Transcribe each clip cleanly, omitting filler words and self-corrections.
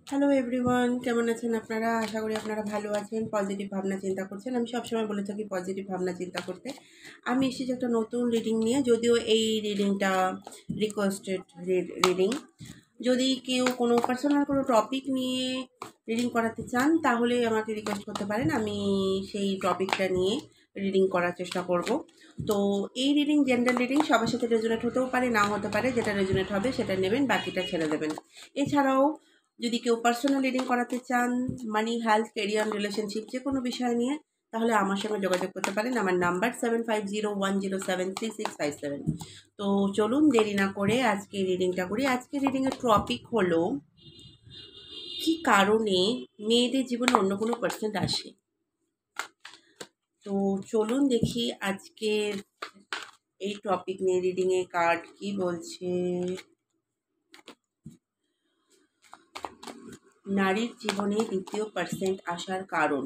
Hello everyone, কেমন আছেন আপনারা? আশা করি আপনারা ভালো আছেন, পজিটিভ ভাবনা চিন্তা করছেন। আমি সবসময় বলে থাকি পজিটিভ ভাবনা চিন্তা করতে। আমি এসেছি একটা নতুন রিডিং নিয়ে, যদিও এই রিডিংটা রিকোয়েস্টেড রিডিং। যদি কেউ কোনো পার্সোনাল কোনো টপিক নিয়ে রিডিং করাতে চান তাহলে আমাকে রিকোয়েস্ট করতে পারেন, আমি সেই টপিকটা নিয়ে রিডিং করার চেষ্টা করব। তো এই রিডিং জেনারেল রিডিং, সবার সাথে রেজোনেট হতেও পারে, নাও হতে পারে। যেটা রেজোনেট হবে সেটা নেবেন, বাকিটা ছেড়ে দেবেন। এছাড়াও যদি কেউ পার্সোনাল রিডিং করাতে চান, মানি, হেলথ, কেরিয়ার, রিলেশনশিপ, যে কোনো বিষয় নিয়ে, তাহলে আমার সঙ্গে যোগাযোগ করতে পারেন। আমার নাম্বার 7501073657। তো চলুন দেরি না করে আজকে রিডিংটা করি। আজকে রিডিংয়ের টপিক হলো কি কারণে মেয়েদের জীবনে অন্য কোনো পার্সেন্ট আসে। তো চলুন দেখি আজকের এই টপিক নিয়ে রিডিংয়ে কার্ড কি বলছে। নারীর জীবনে দ্বিতীয় পার্সেন্ট আসার কারণ।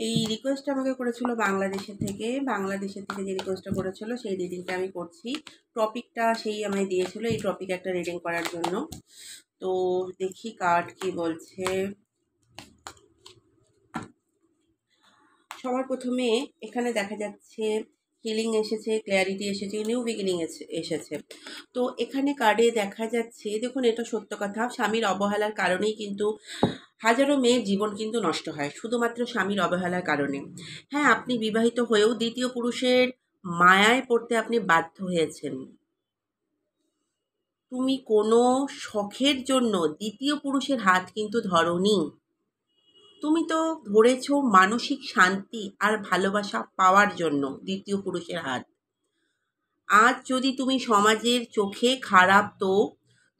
এই রিকোয়েস্টটা আমাকে করেছিল বাংলাদেশের থেকে যে রিকোয়েস্টটা করেছিল সেই রিডিংটা আমি করছি। টপিকটা সেই আমায় দিয়েছিল এই টপিকে একটা রিডিং করার জন্য। তো দেখি কার্ড কি বলছে। সবার প্রথমে এখানে দেখা যাচ্ছে হিলিং এসেছে, ক্ল্যারিটি এসেছে, নিউ বিগিনিং এসেছে। তো এখানে কার্ডে দেখা যাচ্ছে, দেখুন এটা সত্য কথা, স্বামীর অবহেলার কারণেই কিন্তু হাজারো মেয়ের জীবন কিন্তু নষ্ট হয়, শুধুমাত্র স্বামীর অবহেলার কারণে। হ্যাঁ, আপনি বিবাহিত হয়েও দ্বিতীয় পুরুষের মায়ায় পড়তে আপনি বাধ্য হয়েছেন। তুমি কোনো শখের জন্য দ্বিতীয় পুরুষের হাত কিন্তু ধরোনি, তুমি তো ধরেছ মানসিক শান্তি আর ভালোবাসা পাওয়ার জন্য দ্বিতীয় পুরুষের হাত। আজ যদি তুমি সমাজের চোখে খারাপ, তো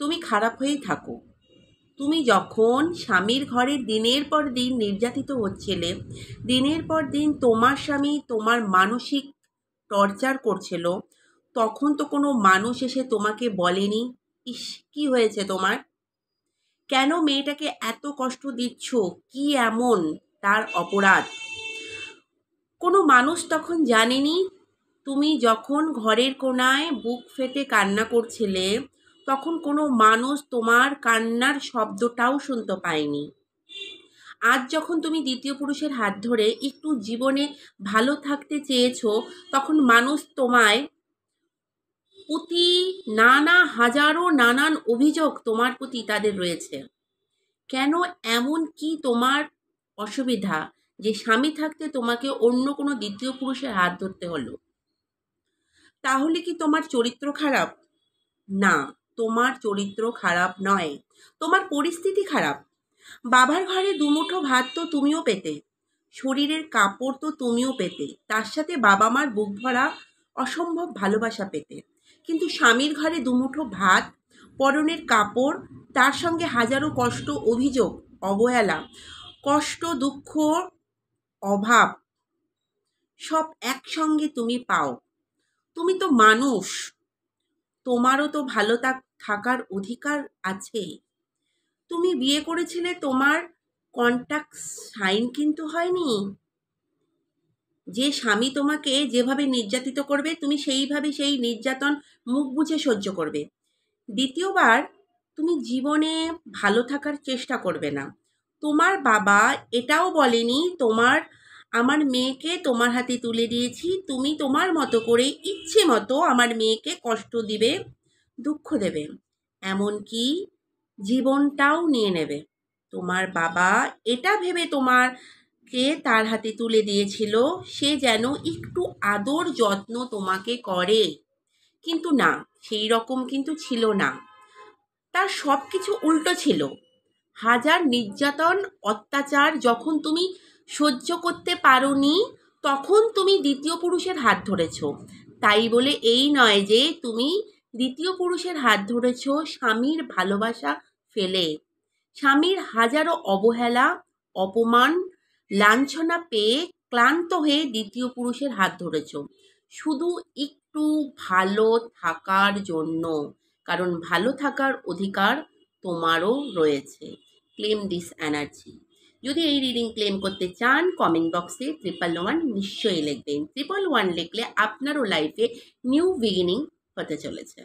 তুমি খারাপ হয়েই থাকো। তুমি যখন স্বামীর ঘরে দিনের পর দিন নির্যাতিত হচ্ছিলে, দিনের পর দিন তোমার স্বামী তোমার মানসিক টর্চার করছিল, তখন তো কোনো মানুষ এসে তোমাকে বলেনি, ইস কি হয়েছে তোমার, কেন মেয়েটাকে এত কষ্ট দিচ্ছ, কি এমন তার অপরাধ? কোনো মানুষ তখন জানেনি। তুমি যখন ঘরের কোণায় বুক ফেটে কান্না করছিলে, তখন কোনো মানুষ তোমার কান্নার শব্দটাও শুনতে পায়নি। আজ যখন তুমি দ্বিতীয় পুরুষের হাত ধরে একটু জীবনে ভালো থাকতে চেয়েছো, তখন মানুষ তোমায় প্রতি নানান অভিযোগ তোমার প্রতি তাদের রয়েছে। কেন, এমন কি তোমার অসুবিধা যে স্বামী থাকতে তোমাকে অন্য কোনো দ্বিতীয় পুরুষের হাত ধরতে হলো? তাহলে কি তোমার চরিত্র খারাপ? না, তোমার চরিত্র খারাপ নয়, তোমার পরিস্থিতি খারাপ। বাবার ঘরে দুমুঠো ভাত তো তুমিও পেতে, শরীরের কাপড় তো তুমিও পেতে, তার সাথে বাবা মার বুক ভরা অসম্ভব ভালোবাসা পেতে। কিন্তু স্বামীর ঘরে দুমুঠো ভাত, পরনের কাপড়, তার সঙ্গে হাজারো কষ্ট, অভিযোগ, অবহেলা, কষ্ট, দুঃখ, অভাব, সব একসঙ্গে তুমি পাও। তুমি তো মানুষ, তোমারও তো ভালো থাকার অধিকার আছে। তুমি বিয়ে করেছিলে, তোমার কন্ট্রাক্ট সাইন কিন্তু হয়নি। যে স্বামী তোমাকে যেভাবে নির্যাতিত করবে, তুমি সেইভাবে সেই নির্যাতন মুখ বুজে সহ্য করবে। দ্বিতীয়বার তুমি জীবনে ভালো থাকার চেষ্টা করবে না। তোমার বাবা এটাও বলেনি আমার মেয়েকে তোমার হাতে তুলে দিয়েছি, তুমি তোমার মতো করে ইচ্ছে মতো আমার মেয়েকে কষ্ট দিবে, দুঃখ দেবে, এমনকি জীবনটাও নিয়ে নেবে। তোমার বাবা এটা ভেবে তোমাকে তার হাতে তুলে দিয়েছিল, সে যেন একটু আদর যত্ন তোমাকে করে। কিন্তু না, সেই রকম কিন্তু ছিল না, তার সব কিছু উল্টো ছিল। হাজার নির্যাতন, অত্যাচার যখন তুমি সহ্য করতে পারোনি, তখন তুমি দ্বিতীয় পুরুষের হাত ধরেছ। তাই বলে এই নয় যে তুমি দ্বিতীয় পুরুষের হাত ধরেছ স্বামীর ভালোবাসা ফেলে। স্বামীর হাজারো অবহেলা, অপমান, লাঞ্ছনা পেয়ে ক্লান্ত হয়ে দ্বিতীয় পুরুষের হাত ধরেছ, শুধু একটু ভালো থাকার জন্য। কারণ ভালো থাকার অধিকার তোমারও রয়েছে। Claim this energy. যদি এই রিডিং ক্লেম করতে চান, কমেন্ট বক্সে 111 নিশ্চয়ই লিখবেন। 111 লিখলে আপনারও লাইফে নিউ বিগিনিং হতে চলেছে।